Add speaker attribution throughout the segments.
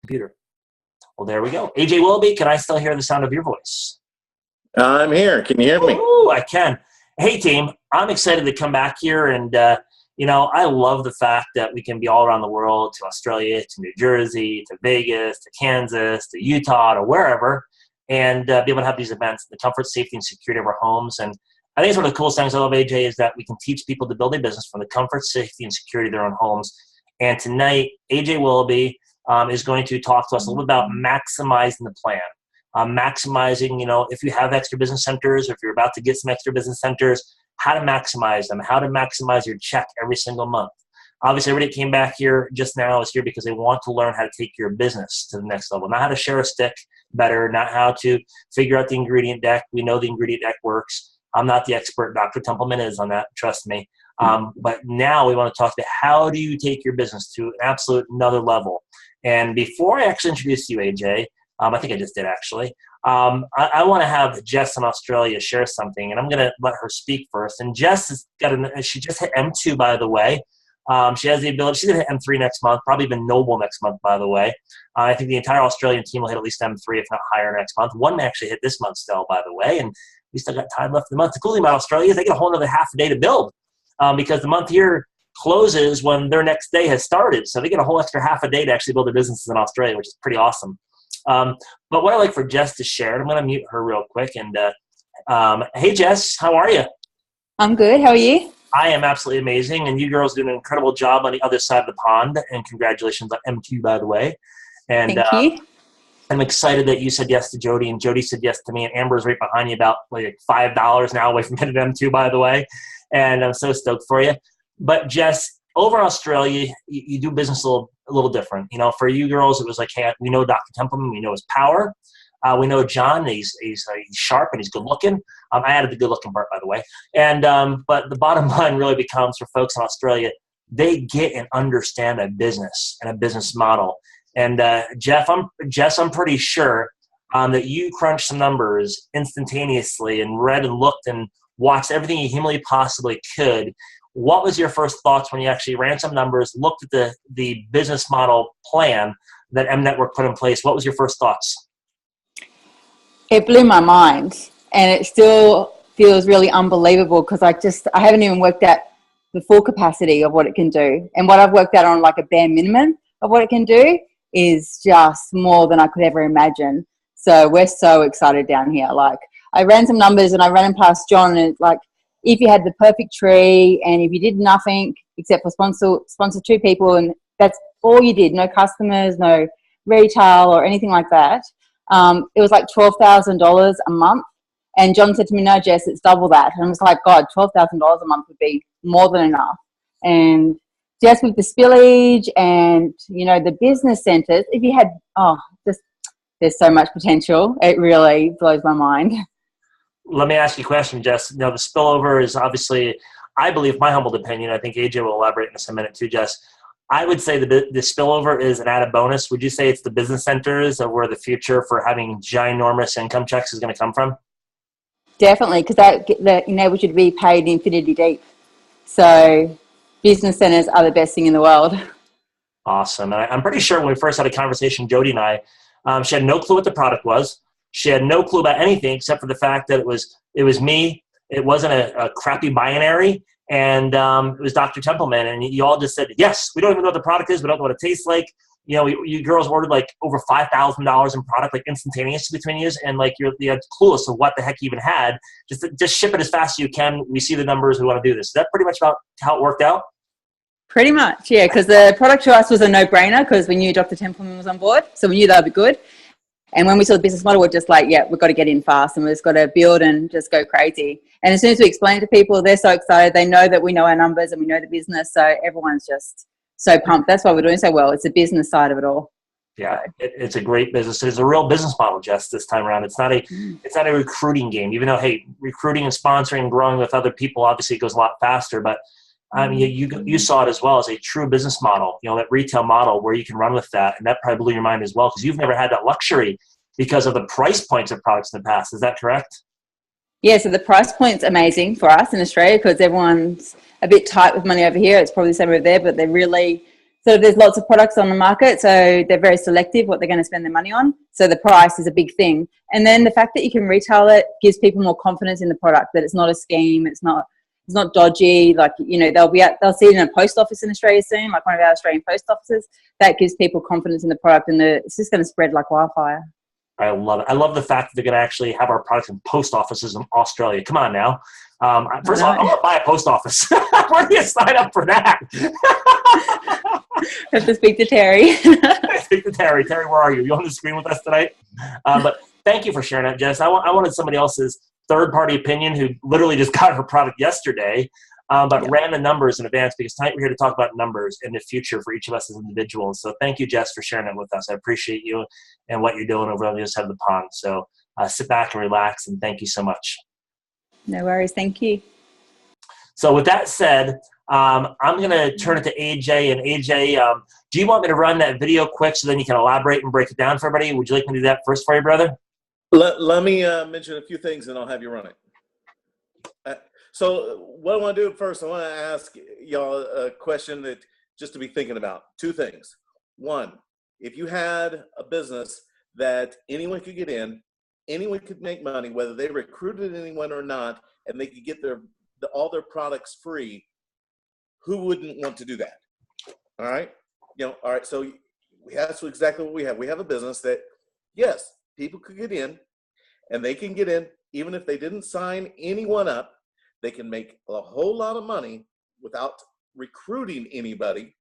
Speaker 1: Computer. Well, there we go. AJ Willoughby, can I still hear the sound of your voice?
Speaker 2: I'm here. Can you hear me?
Speaker 1: Ooh, I can. Hey, team, I'm excited to come back here. And, I love the fact that we can be all around the world, to Australia, to New Jersey, to Vegas, to Kansas, to Utah, to wherever, and be able to have these events, the comfort, safety, and security of our homes. And I think it's one of the coolest things I love, AJ, is that we can teach people to build a business from the comfort, safety, and security of their own homes. And tonight, AJ Willoughby is going to talk to us a little bit about maximizing the plan. Maximizing, if you have extra business centers, or if you're about to get some extra business centers, how to maximize them, how to maximize your check every single month. Obviously, everybody came back here just now is here because they want to learn how to take your business to the next level, not how to share a stick better, not how to figure out the ingredient deck. We know the ingredient deck works. I'm not the expert. Dr. Templeman is on that, trust me. But now we want to talk about how do you take your business to an absolute another level. And before I actually introduce you, AJ, I think I just did actually. I want to have Jess in Australia share something, and I'm going to let her speak first. And Jess has she just hit M2, by the way. She has the ability. She's going to hit M3 next month, probably even Noble next month, by the way. I think the entire Australian team will hit at least M3, if not higher, next month. One may actually hit this month still, by the way, and we still got time left in the month. The cool thing about Australia is they get a whole another half a day to build because the month here closes when their next day has started. So they get a whole extra half a day to actually build their businesses in Australia, which is pretty awesome. But what I'd like for Jess to share, I'm going to mute her real quick. And hey, Jess, how are you?
Speaker 3: I'm good. How are you?
Speaker 1: I am absolutely amazing. And you girls do an incredible job on the other side of the pond. And congratulations on M2, by the way. And
Speaker 3: Thank you.
Speaker 1: I'm excited that you said yes to Jody, and Jody said yes to me. And Amber's right behind you, about like $5 now away from hitting M2, by the way. And I'm so stoked for you. But Jess, over in Australia, you do business a little different. For you girls, it was like, hey, we know Dr. Templeman, we know his power. We know John, he's sharp and he's good looking. I added the good looking part, by the way. And but the bottom line really becomes for folks in Australia, they get and understand a business and a business model. And Jess, I'm pretty sure that you crunched some numbers instantaneously and read and looked and watched everything you humanly possibly could. What was your first thoughts when you actually ran some numbers, looked at the business model plan that M Network put in place? What was your first thoughts?
Speaker 3: It blew my mind, and it still feels really unbelievable because I haven't even worked out the full capacity of what it can do. And what I've worked out on like a bare minimum of what it can do is just more than I could ever imagine. So we're so excited down here. Like I ran some numbers and I ran them past John, and it's like, if you had the perfect tree and if you did nothing except for sponsor two people and that's all you did, no customers, no retail or anything like that, it was like $12,000 a month. And John said to me, no, Jess, it's double that. And I was like, God, $12,000 a month would be more than enough. And just with the spillage and, the business centers, if you had, there's so much potential. It really blows my mind.
Speaker 1: Let me ask you a question, Jess. The spillover is obviously, I believe, my humble opinion, I think AJ will elaborate in just a minute too, Jess. I would say the spillover is an added bonus. Would you say it's the business centers of where the future for having ginormous income checks is going to come from?
Speaker 3: Definitely, because that enables you to be paid infinity deep. So business centers are the best thing in the world.
Speaker 1: Awesome. And I'm pretty sure when we first had a conversation, Jody and I, she had no clue what the product was. She had no clue about anything except for the fact that it was me. It wasn't a crappy binary. And it was Dr. Templeman. And you all just said, yes, we don't even know what the product is. We don't know what it tastes like. You girls ordered like over $5,000 in product, like instantaneously between you. And like you're clueless of what the heck you even had. Just ship it as fast as you can. We see the numbers. We want to do this. Is that pretty much about how it worked out?
Speaker 3: Pretty much, yeah. Because the product to us was a no-brainer because we knew Dr. Templeman was on board. So we knew that would be good. And when we saw the business model, we're just like, yeah, we've got to get in fast and we've just got to build and just go crazy. And as soon as we explain it to people, they're so excited. They know that we know our numbers and we know the business. So everyone's just so pumped. That's why we're doing so well. It's the business side of it all.
Speaker 1: Yeah, it's a great business. It's a real business model, Jess, this time around. It's not a recruiting game, even though, hey, recruiting and sponsoring and growing with other people, obviously it goes a lot faster. But I mean, you saw it as well as a true business model, that retail model where you can run with that. And that probably blew your mind as well because you've never had that luxury because of the price points of products in the past. Is that correct?
Speaker 3: Yeah, so the price point's amazing for us in Australia because everyone's a bit tight with money over here. It's probably the same over there, but they're really So there's lots of products on the market, so they're very selective what they're going to spend their money on. So the price is a big thing. And then the fact that you can retail it gives people more confidence in the product, that it's not a scheme, it's not dodgy. Like, you know, they'll see it in a post office in Australia soon, like one of our Australian post offices. That gives people confidence in the product, and it's just going to spread like wildfire.
Speaker 1: I love it. I love the fact that they're going to actually have our products in post offices in Australia. Come on now. First of all, I'm going to buy a post office. Where do you sign up for that?
Speaker 3: I have to speak to Terry.
Speaker 1: Speak to Terry. Terry, where are you? You on the screen with us tonight? But thank you for sharing that, Jess. I wanted somebody else's third-party opinion who literally just got her product yesterday, but ran the numbers in advance, because tonight we're here to talk about numbers in the future for each of us as individuals. So thank you, Jess, for sharing that with us. I appreciate you and what you're doing over on the other side of the pond. So sit back and relax, and thank you so much.
Speaker 3: No worries. Thank you.
Speaker 1: So with that said, I'm going to turn it to AJ. And AJ, do you want me to run that video quick so then you can elaborate and break it down for everybody? Would you like me to do that first for you, brother?
Speaker 2: Let me mention a few things, and I'll have you run it. So what I want to do first, I want to ask y'all a question that just to be thinking about. Two things. One, if you had a business that anyone could get in, anyone could make money, whether they recruited anyone or not, and they could get all their products free, who wouldn't want to do that? All right. All right. So that's exactly what we have. We have a business that, yes, people could get in, and they can get in even if they didn't sign anyone up. They can make a whole lot of money without recruiting anybody.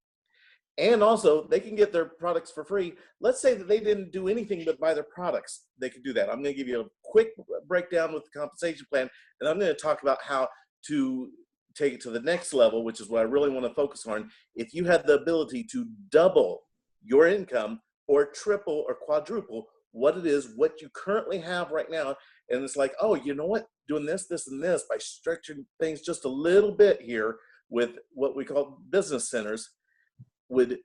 Speaker 2: And also, they can get their products for free. Let's say that they didn't do anything but buy their products. They could do that. I'm going to give you a quick breakdown with the compensation plan, and I'm going to talk about how to take it to the next level, which is what I really want to focus on. If you had the ability to double your income or triple or quadruple what it is, what you currently have right now, and it's like, oh, you know what? Doing this, this, and this by stretching things just a little bit here with what we call business centers would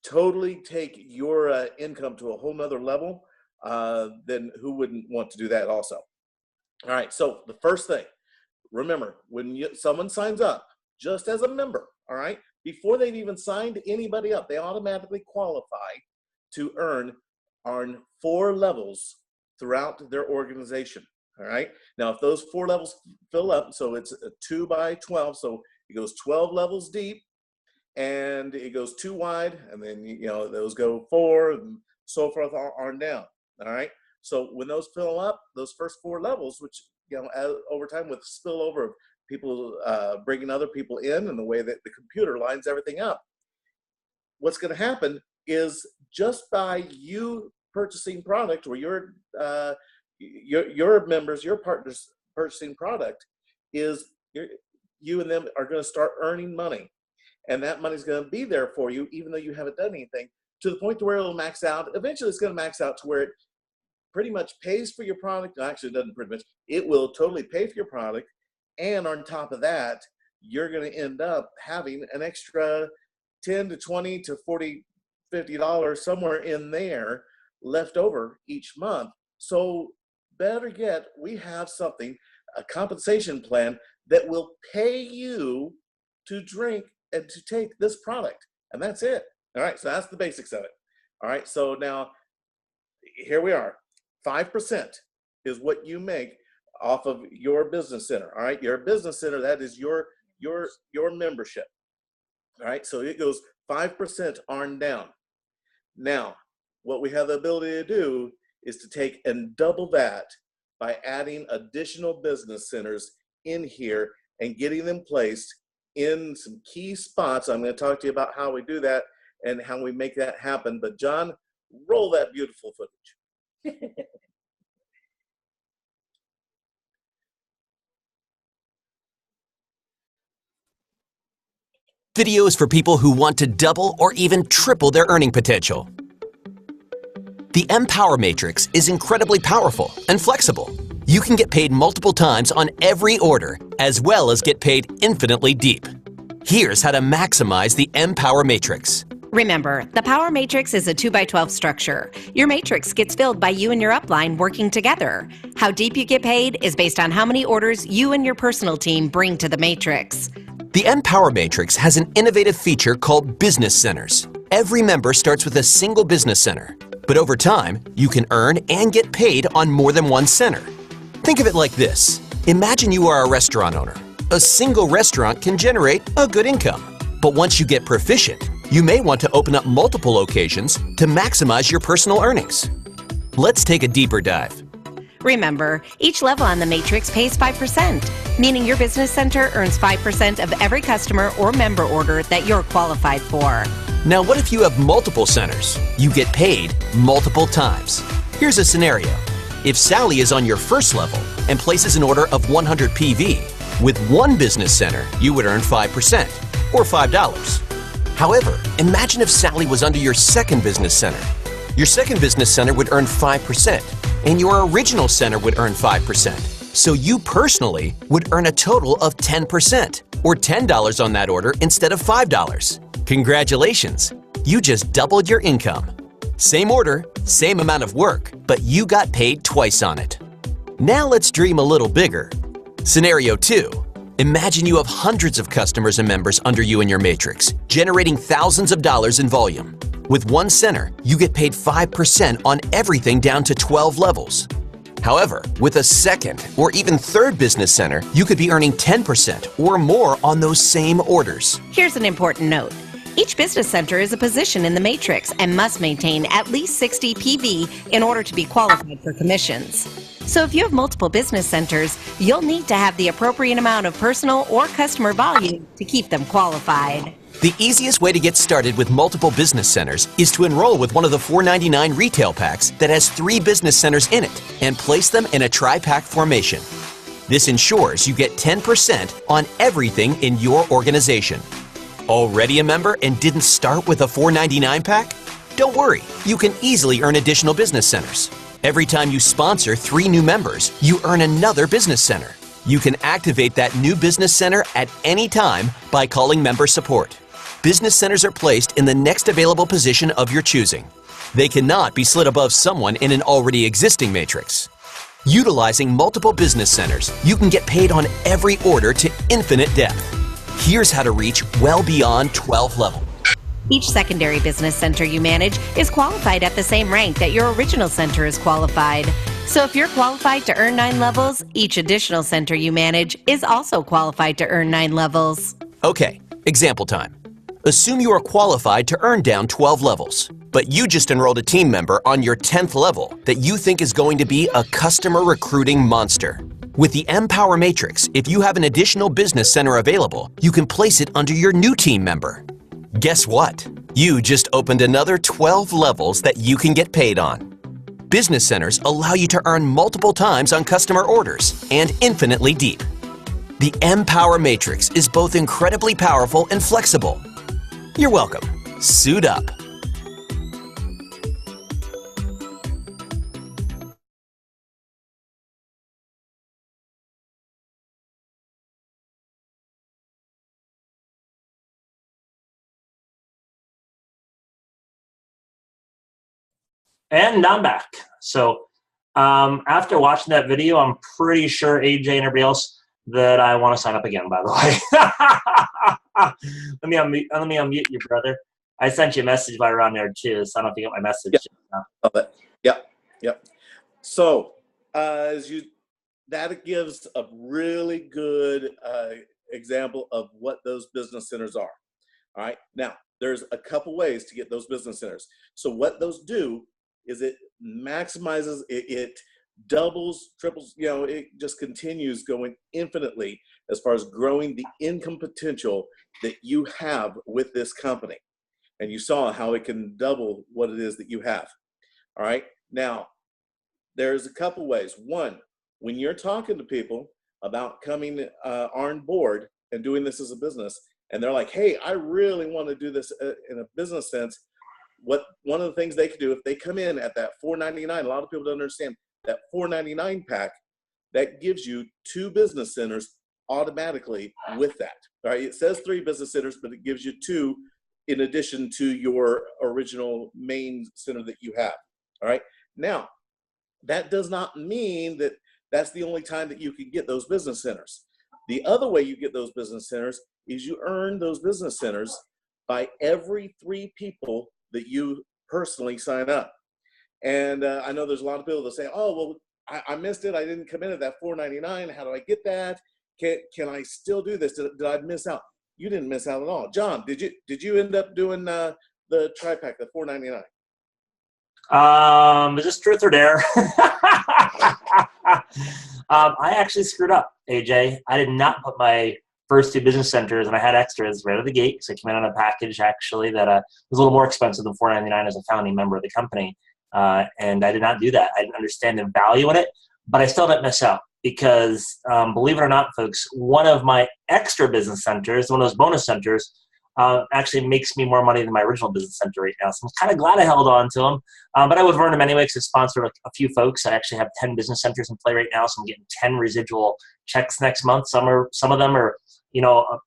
Speaker 2: totally take your income to a whole nother level. Then who wouldn't want to do that also? All right, so the first thing, remember, when someone signs up just as a member, all right, before they've even signed anybody up, they automatically qualify to earn 4 levels throughout their organization. All right. Now, if those 4 levels fill up, so it's a 2 by 12, so it goes 12 levels deep, and it goes 2 wide, and then those go 4 and so forth on down. All right. So when those fill up, those first 4 levels, which over time with spillover of people bringing other people in and the way that the computer lines everything up, what's going to happen is just by you purchasing product, or your members, your partners purchasing product, is you and them are going to start earning money, and that money's going to be there for you even though you haven't done anything, to the point to where it'll max out. Eventually it's going to max out to where it pretty much pays for your product. Actually, it doesn't pretty much. It will totally pay for your product, and on top of that, you're going to end up having an extra $10 to $20 to $40, $50 somewhere in there left over each month. So better yet, we have something, a compensation plan that will pay you to drink and to take this product, and that's it. All right, so that's the basics of it. All right, so now here we are. 5% is what you make off of your business center. All right, your business center, that is your membership. All right, so it goes 5% on down. Now, what we have the ability to do is to take and double that by adding additional business centers in here and getting them placed in some key spots. I'm going to talk to you about how we do that and how we make that happen. But John, roll that beautiful footage.
Speaker 4: Videos for people who want to double or even triple their earning potential. The Empower Matrix is incredibly powerful and flexible. You can get paid multiple times on every order, as well as get paid infinitely deep. Here's how to maximize the Empower Matrix.
Speaker 5: Remember, the Power Matrix is a 2 by 12 structure. Your matrix gets filled by you and your upline working together. How deep you get paid is based on how many orders you and your personal team bring to the matrix.
Speaker 4: The Empower Matrix has an innovative feature called Business Centers. Every member starts with a single business center, but over time, you can earn and get paid on more than one center. Think of it like this. Imagine you are a restaurant owner. A single restaurant can generate a good income, but once you get proficient, you may want to open up multiple locations to maximize your personal earnings. Let's take a deeper dive.
Speaker 5: Remember, each level on the matrix pays 5%, meaning your business center earns 5% of every customer or member order that you're qualified for.
Speaker 4: Now, what if you have multiple centers? You get paid multiple times. Here's a scenario. If Sally is on your first level and places an order of 100 PV, with one business center, you would earn 5%, or $5. However, imagine if Sally was under your second business center. Your second business center would earn 5%, and your original center would earn 5%. So you personally would earn a total of 10%, or $10 on that order instead of $5. Congratulations! You just doubled your income. Same order, same amount of work, but you got paid twice on it. Now let's dream a little bigger. Scenario 2. Imagine you have hundreds of customers and members under you in your matrix, generating thousands of dollars in volume. With one center, you get paid 5% on everything down to 12 levels. However, with a second or even third business center, you could be earning 10% or more on those same orders.
Speaker 5: Here's an important note. Each business center is a position in the matrix and must maintain at least 60 PV in order to be qualified for commissions. So if you have multiple business centers, you'll need to have the appropriate amount of personal or customer volume to keep them qualified.
Speaker 4: The easiest way to get started with multiple business centers is to enroll with one of the $4.99 retail packs that has 3 business centers in it and place them in a tri-pack formation. This ensures you get 10% on everything in your organization. Already a member and didn't start with a $4.99 pack? Don't worry, you can easily earn additional business centers. Every time you sponsor 3 new members, you earn another business center. You can activate that new business center at any time by calling member support. Business centers are placed in the next available position of your choosing. They cannot be slid above someone in an already existing matrix. Utilizing multiple business centers, you can get paid on every order to infinite depth. Here's how to reach well beyond 12 level.
Speaker 5: Each secondary business center you manage is qualified at the same rank that your original center is qualified. So if you're qualified to earn 9 levels, each additional center you manage is also qualified to earn 9 levels.
Speaker 4: Okay, example time. Assume you are qualified to earn down 12 levels, but you just enrolled a team member on your 10th level that you think is going to be a customer recruiting monster. With the Empower Matrix, if you have an additional business center available, you can place it under your new team member. Guess what? You just opened another 12 levels that you can get paid on. Business centers allow you to earn multiple times on customer orders and infinitely deep. The Empower Matrix is both incredibly powerful and flexible. You're welcome. Suit up.
Speaker 1: And I'm back. So after watching that video, I'm pretty sure AJ and everybody else that I want to sign up again, by the way. Let me unmute you, brother. I sent you a message by around there too, so I don't know if you got my message.
Speaker 2: Yep. So that gives a really good example of what those business centers are. All right. Now, there's a couple ways to get those business centers. So what those do is it maximizes, it doubles, triples, it just continues going infinitely as far as growing the income potential that you have with this company. And you saw how it can double what it is that you have. All right. Now, there's a couple ways. One, when you're talking to people about coming on board and doing this as a business, and they're like, hey, I really want to do this in a business sense, one of the things they could do if they come in at that $4.99, a lot of people don't understand that $4.99 pack, that gives you 2 business centers automatically with that. All right, it says 3 business centers, but it gives you 2 in addition to your original main center that you have. All right, now that does not mean that that's the only time that you can get those business centers. The other way you get those business centers is you earn those business centers by every 3 people that you personally sign up. And I know there's a lot of people that say, oh, well, I missed it. I didn't come in at that $4.99. How do I get that? Can I still do this? Did I miss out? You didn't miss out at all. John, did you end up doing the tri-pack, the $4.99?
Speaker 1: Is this truth or dare? I actually screwed up, AJ. I did not put my first 2 business centers, and I had extras right out of the gate. So I came in on a package actually that was a little more expensive than $4.99 as a founding member of the company. And I did not do that. I didn't understand the value in it, but I still didn't miss out because believe it or not, folks, one of my extra business centers, one of those bonus centers, actually makes me more money than my original business center right now. So I'm kind of glad I held on to them. But I would have earned them anyway because I sponsored a few folks. I actually have 10 business centers in play right now, so I'm getting 10 residual checks next month. Some of them are,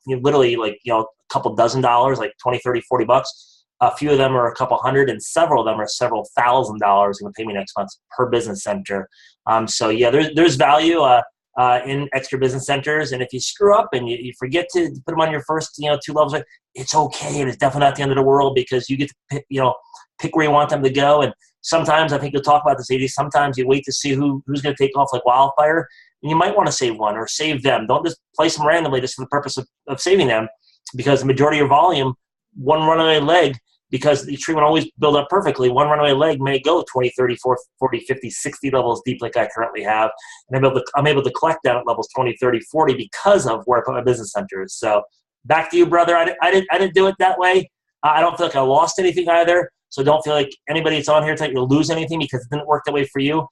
Speaker 1: literally like, a couple dozen dollars, like 20, 30, 40 bucks. A few of them are a couple hundred, and several of them are several $1,000s going to pay me next month per business center. So yeah, there's value in extra business centers, and if you screw up and you forget to put them on your first 2 levels, it's okay. It's definitely not the end of the world because you get to pick where you want them to go. And sometimes, I think you'll talk about this, AD, sometimes you wait to see who's going to take off like wildfire, and you might want to save one or save them. Don't just place them randomly just for the purpose of saving them, because the majority of your volume, one runaway leg, because the tree won't always build up perfectly, one runaway leg may go 20, 30, 40, 50, 60 levels deep like I currently have. And I'm able to collect down at levels 20, 30, 40 because of where I put my business centers. So back to you, brother. I didn't do it that way. I don't feel like I lost anything either. So don't feel like anybody that's on here tonight you'll lose anything because it didn't work that way for you.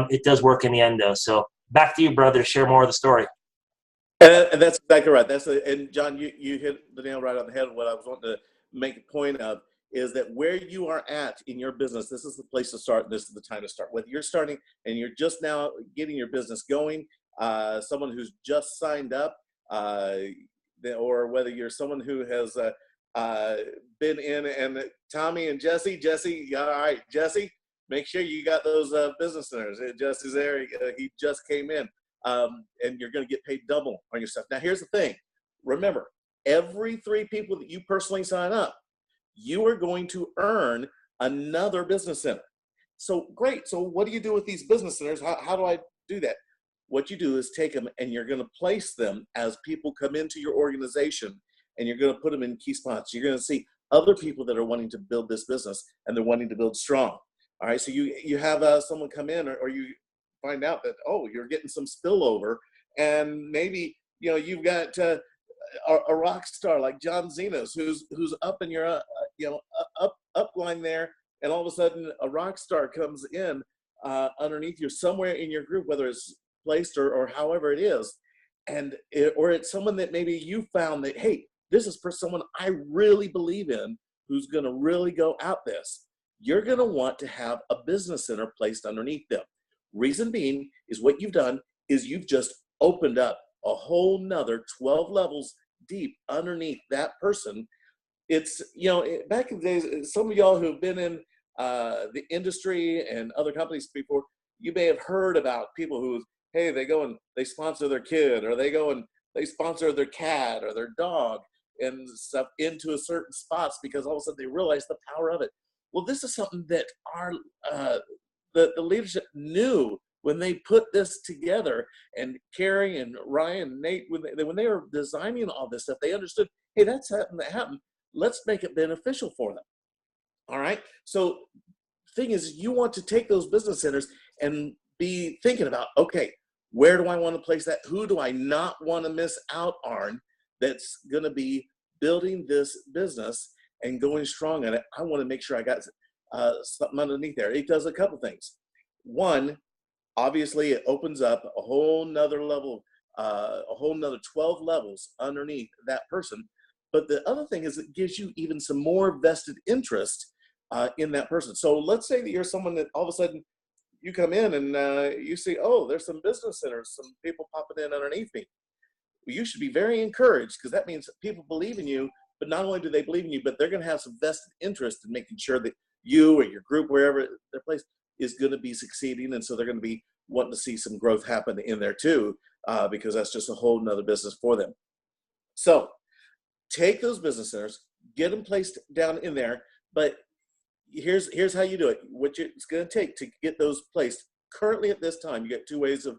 Speaker 1: It does work in the end, though. So back to you, brother, to share more of the story.
Speaker 2: And that's exactly right. And John, you hit the nail right on the head. What I was wanting to make a point of is that where you are at in your business, this is the place to start. This is the time to start. Whether you're starting and you're just now getting your business going, someone who's just signed up, or whether you're someone who has been in, and Tommy and Jesse, all right, Jesse, make sure you got those business centers. Jesse's there. He just came in. And you're going to get paid double on your stuff. Now, here's the thing. Remember, every 3 people that you personally sign up, you are going to earn another business center. So great. So what do you do with these business centers? How do I do that? What you do is take them and you're going to place them as people come into your organization, and you're going to put them in key spots. You're going to see other people that are wanting to build this business, and they're wanting to build strong. All right. So you have someone come in, or you find out that, oh, you're getting some spillover, and maybe you've got a rock star like John Zenos who's up in your up line there, and all of a sudden a rock star comes in underneath you somewhere in your group, whether it's placed or however it is, or it's someone that maybe you found that, hey, this is for someone I really believe in who's going to really go out this. You're going to want to have a business center placed underneath them. Reason being is what you've done is you've just opened up a whole nother 12 levels deep underneath that person. It's, back in the days, some of y'all who've been in the industry and other companies before, you may have heard about people who, hey, they go and they sponsor their kid, or they go and they sponsor their cat or their dog and stuff into a certain spots because all of a sudden they realize the power of it. Well, this is something that our the leadership knew when they put this together, and Carrie and Ryan and Nate, when they were designing all this stuff, they understood, hey, that's something that happened. Let's make it beneficial for them. All right. So the thing is, you want to take those business centers and be thinking about, okay, where do I want to place that? Who do I not want to miss out on that's going to be building this business and going strong in it? I want to make sure I got something underneath there. It does a couple things. One, obviously, it opens up a whole nother level, a whole nother 12 levels underneath that person. But the other thing is it gives you even some more vested interest in that person. So let's say that you're someone that all of a sudden you come in and you see, oh, there's some business centers, some people popping in underneath me. Well, you should be very encouraged, because that means people believe in you. But not only do they believe in you, but they're going to have some vested interest in making sure that you or your group, wherever their place, is going to be succeeding. And so they're going to be wanting to see some growth happen in there too, because that's just a whole nother business for them. So take those business centers, get them placed down in there. But here's how you do it. What it's going to take to get those placed currently at this time, you get two ways of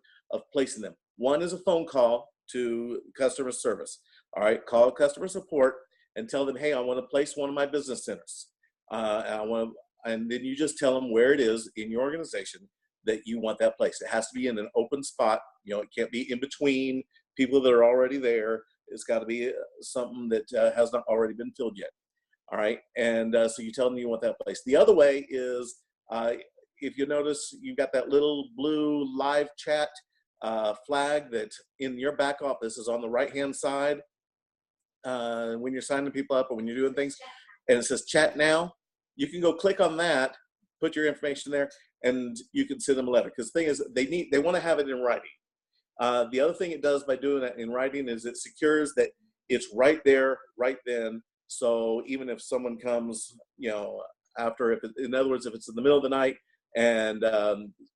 Speaker 2: placing them. One is a phone call to customer service. All right, call customer support and tell them, hey, I want to place one of my business centers. And then you just tell them where it is in your organization that you want that place. It has to be in an open spot. You know, it can't be in between people that are already there. It's got to be something that has not already been filled yet. All right, and so you tell them you want that place. The other way is, if you notice, you've got that little blue live chat flag that in your back office is on the right-hand side when you're signing people up or when you're doing things, and it says chat now. You can go click on that, put your information there, and you can send them a letter. Because the thing is, they want to have it in writing. The other thing it does by doing that in writing is it secures that it's right there, right then. So even if someone comes, you know, after, in other words, if it's in the middle of the night and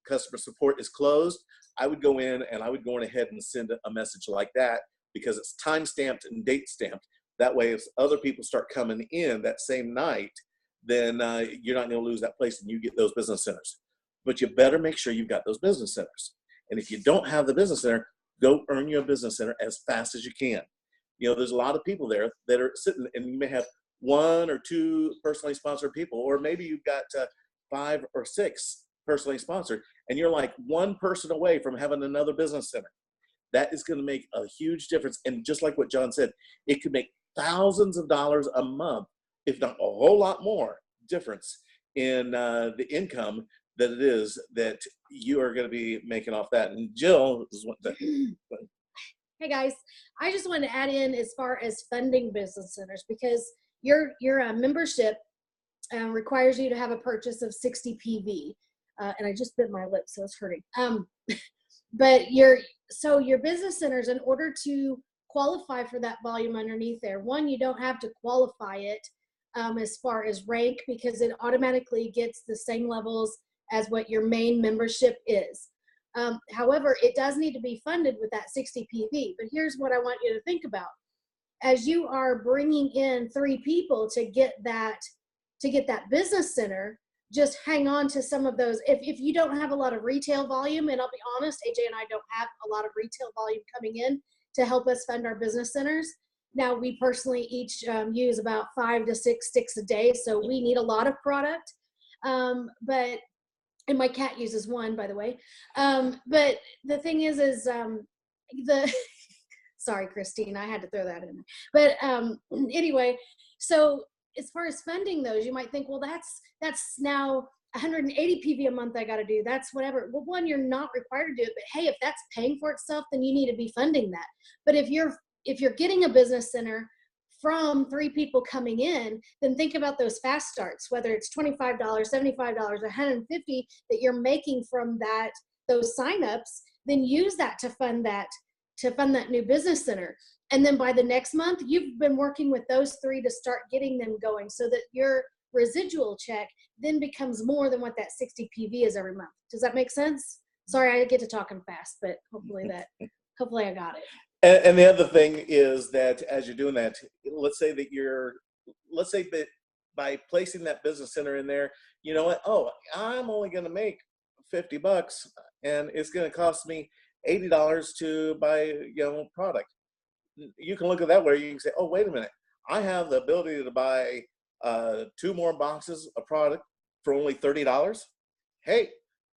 Speaker 2: customer support is closed, I would go in and I would go ahead and send a message like that, because it's time stamped and date stamped. That way, if other people start coming in that same night, then you're not going to lose that place and you get those business centers. But you better make sure you've got those business centers. And if you don't have the business center, go earn your business center as fast as you can. You know, there's a lot of people there that are sitting, and you may have 1 or 2 personally sponsored people, or maybe you've got 5 or 6 personally sponsored, and you're like one person away from having another business center. That is going to make a huge difference. And just like what John said, it could make thousands of dollars a month, if not a whole lot more difference in the income that it is that you are going to be making off that. And Jill is what the
Speaker 6: Hey guys, I just wanted to add in as far as funding business centers, because your membership requires you to have a purchase of 60 PV, and I just bit my lip, so it's hurting. But your business centers, in order to qualify for that volume underneath there, one, you don't have to qualify it as far as rank, because it automatically gets the same levels as what your main membership is. However, it does need to be funded with that 60 PV. But here's what I want you to think about. As you are bringing in 3 people to get that business center, just hang on to some of those. If you don't have a lot of retail volume, and I'll be honest, AJ and I don't have a lot of retail volume coming in to help us fund our business centers. Now, we personally each use about 5 to 6 sticks a day, so we need a lot of product. And my cat uses 1, by the way. But the thing is sorry, Christine, I had to throw that in. But anyway, so as far as funding those, you might think, well, that's now 180 PV a month I got to do. That's whatever. Well, one, you're not required to do it, but hey, if that's paying for itself, then you need to be funding that. But if you're getting a business center from 3 people coming in, then think about those fast starts, whether it's $25, $75, $150 that you're making from those signups, then use that to fund that new business center. And then by the next month, you've been working with those 3 to start getting them going, so that your residual check then becomes more than what that 60 PV is every month. Does that make sense? Sorry, I get to talking fast, but hopefully I got it.
Speaker 2: And the other thing is that as you're doing that, let's say that by placing that business center in there, you know what? Oh, I'm only going to make $50, and it's going to cost me $80 to buy product. You can look at that way. You can say, oh, wait a minute, I have the ability to buy 2 more boxes of product for only $30. Hey,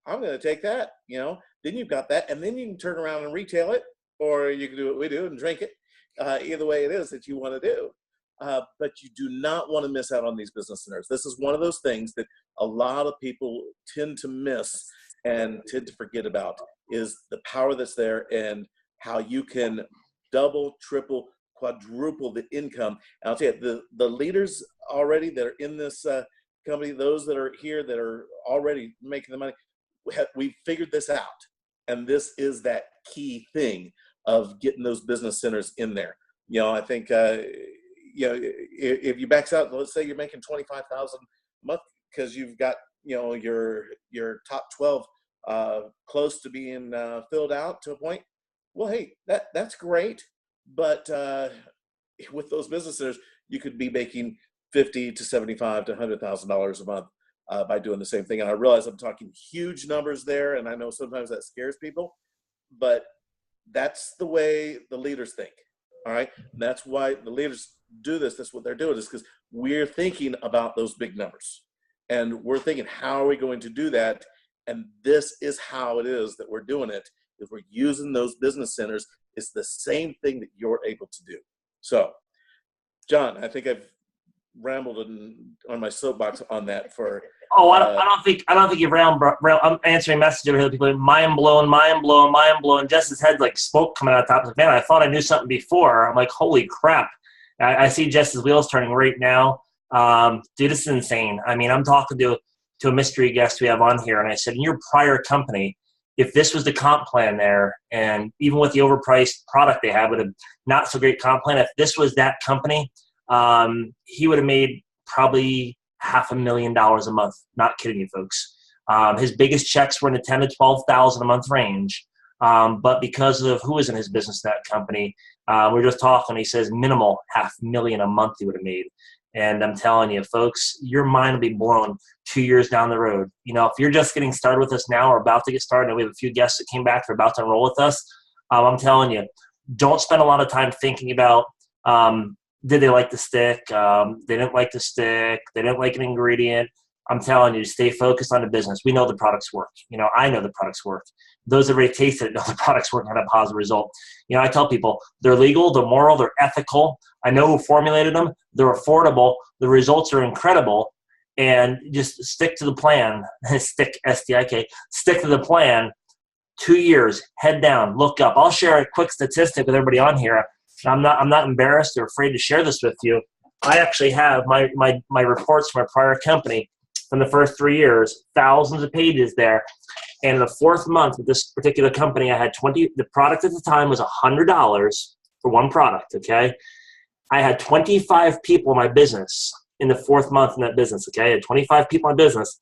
Speaker 2: I'm going to take that. Then you've got that, and then you can turn around and retail it. Or you can do what we do and drink it, either way it is that you want to do. But you do not want to miss out on these business centers. This is one of those things that a lot of people tend to miss and tend to forget about, is the power that's there and how you can double, triple, quadruple the income. And I'll tell you, the leaders already that are in this company, those that are here that are already making the money, we figured this out. And this is that key thing of getting those business centers in there. I think, if you max out, let's say you're making $25,000 a month because you've got, your top 12 close to being filled out to a point. Well, hey, that's great. But with those business centers, you could be making $50 to $75 to $100,000 a month by doing the same thing. And I realize I'm talking huge numbers there, and I know sometimes that scares people, but that's the way the leaders think. All right, and that's why the leaders do this. That's what they're doing, is because we're thinking about those big numbers, and we're thinking, how are we going to do that? And this is how it is that we're doing it. If we're using those business centers, it's the same thing that you're able to do. So, John, I think I've rambled on my soapbox on that for.
Speaker 1: Oh, I don't think you've I'm answering messages over here. People are mind blown. Jess's head like smoke coming out the top. Like, man, I thought I knew something before. I'm like, holy crap! I see Jess's wheels turning right now. Dude, this is insane. I mean, I'm talking to a mystery guest we have on here, and I said, in your prior company, if this was the comp plan there, and even with the overpriced product they have with a not so great comp plan, if this was that company, he would have made probably $500,000 a month. Not kidding you, folks. His biggest checks were in the $10,000 to $12,000 a month range. But because of who was in his business, that company, we're just talking, he says minimal $500,000 a month he would have made. And I'm telling you, folks, your mind will be blown 2 years down the road. You know, if you're just getting started with us now or about to get started, and we have a few guests that came back, they're about to enroll with us, I'm telling you, don't spend a lot of time thinking about, did they like the stick? They didn't like the stick. They didn't like an ingredient. I'm telling you, stay focused on the business. We know the products work. You know, I know the products work. Those that already tasted it know the products work and had a positive result. You know, I tell people they're legal, they're moral, they're ethical. I know who formulated them. They're affordable. The results are incredible. And just stick to the plan. Stick, S-T-I-K. Stick to the plan. 2 years, head down, look up. I'll share a quick statistic with everybody on here. I'm not embarrassed or afraid to share this with you. I actually have my reports from my prior company from the first 3 years, thousands of pages there. And in the fourth month with this particular company, I had the product at the time was $100 for one product, okay? I had 25 people in my business in the fourth month in that business, okay? I had 25 people in my business,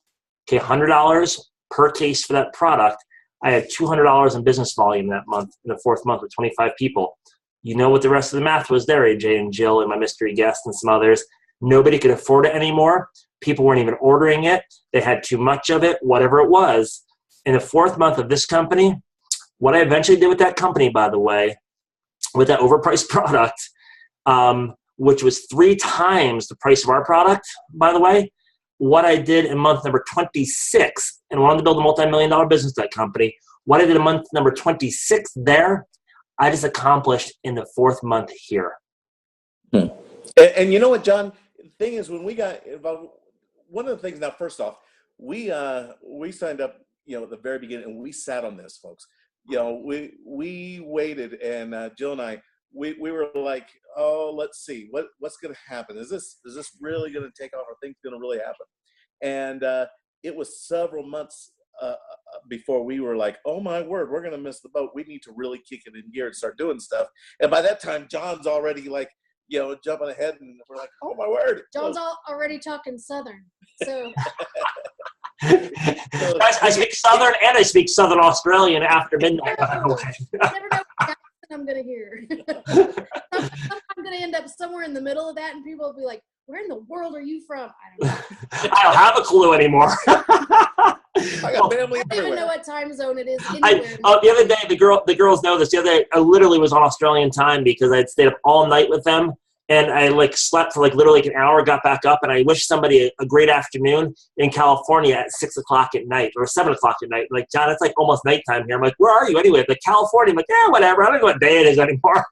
Speaker 1: okay, $100 per case for that product. I had $200 in business volume that month, in the fourth month with 25 people. You know what the rest of the math was there, AJ and Jill and my mystery guest and some others. Nobody could afford it anymore. People weren't even ordering it. They had too much of it, whatever it was. In the fourth month of this company, what I eventually did with that company, by the way, with that overpriced product, which was 3 times the price of our product, by the way, what I did in month number 26, and wanted to build a multi-million-dollar business with that company, what I did in month number 26 there, I just accomplished in the fourth month here.
Speaker 2: And you know what, John? The thing is, when we got involved, one of the things, now, first off, we signed up, you know, at the very beginning, and we sat on this, folks. You know, we waited, and Jill and I, we were like, oh, let's see, what's going to happen? Is this really going to take off? Are things going to really happen? And it was several months before we were like, oh my word, we're going to miss the boat. We need to really kick it in gear and start doing stuff. And by that time, John's already like, you know, jumping ahead, and we're like, oh my word.
Speaker 6: John's already talking Southern. So
Speaker 1: I speak Southern and I speak Southern Australian after midnight.
Speaker 6: I never know what accent I'm going to hear. I'm going to end up somewhere in the middle of that, and people will be like, where in the world are you from? I don't know.
Speaker 1: I don't have a clue anymore.
Speaker 2: I got family
Speaker 6: I don't even know what time zone it is.
Speaker 1: The other day, the girls know this. The other day, I literally was on Australian time because I had stayed up all night with them. And I slept for literally an hour, got back up, and I wish somebody a great afternoon in California at 6 o'clock at night or 7 o'clock at night. Like, John, it's almost nighttime here. I'm like, where are you anyway? Like, California. I'm like, yeah, whatever. I don't know what day it is anymore.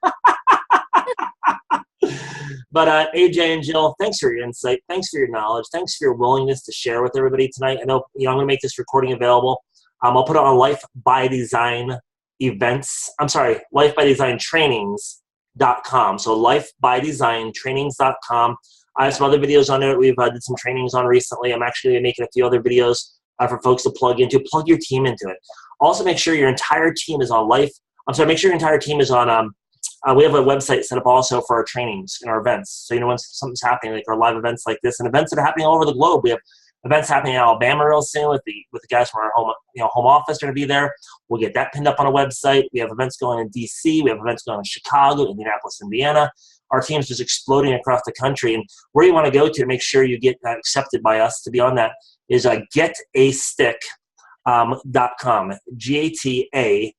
Speaker 1: But AJ and Jill, thanks for your insight. Thanks for your knowledge. Thanks for your willingness to share with everybody tonight. I know, I'm going to make this recording available. I'll put it on Life by Design events. I'm sorry, Life by Design trainings.com. So lifebydesigntrainings.com. I have some other videos on there we've did some trainings on recently. I'm actually making a few other videos for folks to plug into. Plug your team into it. Also, make sure your entire team is on make sure your entire team is on, we have a website set up also for our trainings and our events. So, when something's happening, like our live events like this and events that are happening all over the globe. We have events happening in Alabama real soon with the guys from our home office are going to be there. We'll get that pinned up on a website. We have events going in DC. We have events going in Chicago, Indianapolis, Indiana. Our team's just exploding across the country. And where you want to go to make sure you get accepted by us to be on that is getastick.com. GATASTIK,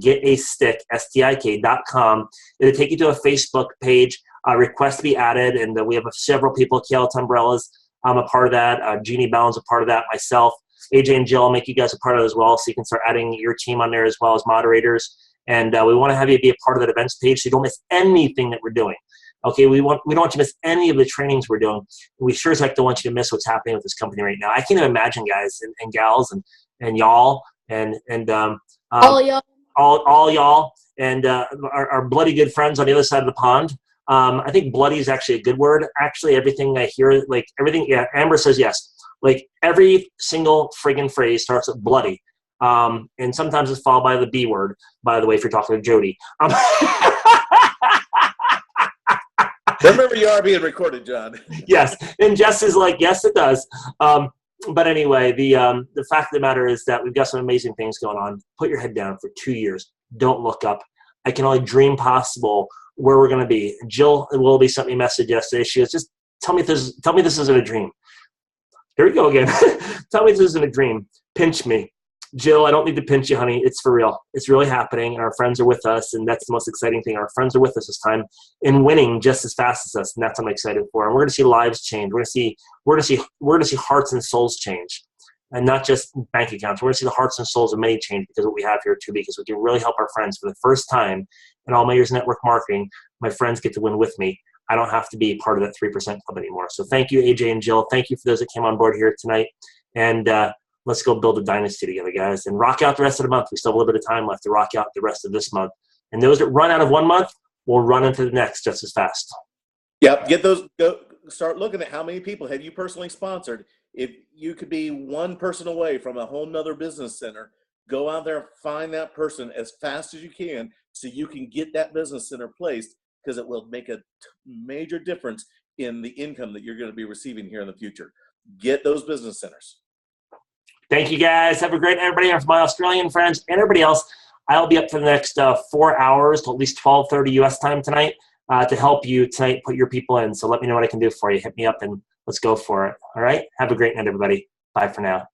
Speaker 1: getastick.com. It'll take you to a Facebook page, request to be added, and we have several people. Kale Umbrellas, I'm a part of that. Jeannie Bounds a part of that. Myself, AJ and Jill, make you guys a part of it as well, so you can start adding your team on there as well as moderators. And we want to have you be a part of that events page so you don't miss anything that we're doing. Okay, we don't want you to miss any of the trainings we're doing. We sure as heck don't want you to miss what's happening with this company right now. I can't even imagine, guys and gals and y'all and
Speaker 6: All y'all.
Speaker 1: all y'all and our bloody good friends on the other side of the pond. I think bloody is actually a good word. Actually, everything I hear, like everything, yeah, Amber says yes. Like every single friggin' phrase starts with bloody. And sometimes it's followed by the B word, by the way, if you're talking to Jody.
Speaker 2: Remember, you are being recorded, John.
Speaker 1: Yes. And Jess is like, yes, it does. But anyway, the fact of the matter is that we've got some amazing things going on. Put your head down for 2 years. Don't look up. I can only dream possible where we're going to be. Jill Willoughby sent me a message yesterday. She goes, just tell me this isn't a dream. Here we go again. Tell me this isn't a dream. Pinch me. Jill, I don't need to pinch you, honey. It's for real. It's really happening, and our friends are with us, and that's the most exciting thing. Our friends are with us this time and winning just as fast as us, and that's what I'm excited for. And we're going to see lives change. We're going to see hearts and souls change, and not just bank accounts. We're going to see the hearts and souls of many change because of what we have here too. Because we can really help our friends for the first time in all my years of network marketing. My friends get to win with me. I don't have to be part of that 3% club anymore. So thank you, AJ and Jill. Thank you for those that came on board here tonight, and let's go build a dynasty together, guys, and rock out the rest of the month. We still have a little bit of time left to rock out the rest of this month. And those that run out of 1 month will run into the next just as fast.
Speaker 2: Yep. Start looking at how many people have you personally sponsored. If you could be one person away from a whole nother business center, go out there and find that person as fast as you can so you can get that business center placed, because it will make a major difference in the income that you're going to be receiving here in the future. Get those business centers.
Speaker 1: Thank you, guys. Have a great night, everybody. And for my Australian friends and everybody else, I'll be up for the next 4 hours till at least 12:30 U.S. time tonight to help you tonight put your people in. So let me know what I can do for you. Hit me up and let's go for it. All right? Have a great night, everybody. Bye for now.